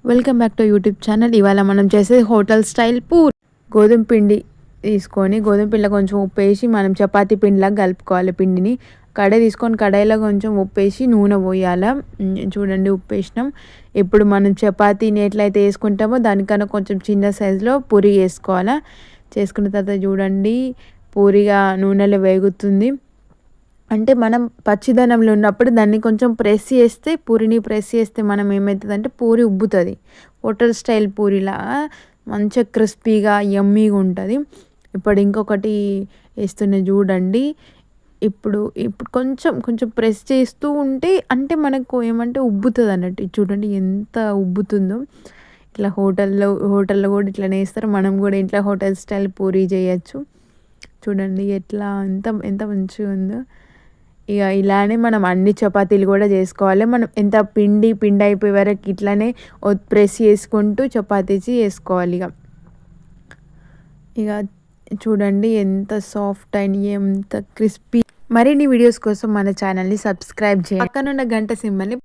Welcome back to YouTube channel. ఇవాళ మనం చేసేది హోటల్ స్టైల్ పూరి. గోధుమ పిండి తీసుకొని గోధుమ పిండిలో కొంచెం ఉప్పు వేసి మనం చపాతీ పిండిలాగా కలుపుకోవాలి. పిండిని కడాయి తీసుకొని కడాయిలో కొంచెం ఉప్పు వేసి నూనె పోయాలి. చూడండి ఉప్పు వేసినాం. ఇప్పుడు మనం చపాతీని ఎట్లయితే వేసుకుంటామో దానికన్నా కొంచెం చిన్న సైజులో పూరి వేసుకోవాలి. చేసుకున్న తర్వాత చూడండి పూరిగా నూనెలో వేగుతుంది. అంటే మనం పచ్చిదనంలో ఉన్నప్పుడు దాన్ని కొంచెం ప్రెస్ చేస్తే పూరిని ప్రెస్ చేస్తే మనం ఏమవుతుందంటే పూరి ఉబ్బుతుంది. హోటల్ స్టైల్ పూరిలా మంచిగా క్రిస్పీగా యమ్మీగా ఉంటుంది. ఇప్పుడు ఇంకొకటి వేస్తున్న చూడండి. ఇప్పుడు ఇప్పుడు కొంచెం కొంచెం ప్రెస్ చేస్తూ ఉంటే అంటే మనకు ఏమంటే ఉబ్బుతుంది అన్నట్టు. చూడండి ఎంత ఉబ్బుతుందో. ఇట్లా హోటల్లో కూడా ఇట్లనే వేస్తారు. మనం కూడా ఇంట్లో హోటల్ స్టైల్ పూరి చేయొచ్చు. చూడండి ఎట్లా ఎంత ఎంత మంచిగా ఉందో. ఇక ఇలానే మనం అన్ని చపాతీలు కూడా చేసుకోవాలి. మనం ఎంత పిండి అయిపోయే వరకు ఇట్లానే ప్రెస్ చేసుకుంటూ చపాతీసి వేసుకోవాలి. ఇక చూడండి ఎంత సాఫ్ట్ అండ్ ఎంత క్రిస్పీ. మరిన్ని వీడియోస్ కోసం మన ఛానల్ని సబ్స్క్రైబ్ చేయండి. పక్కనున్న గంట సింబల్ని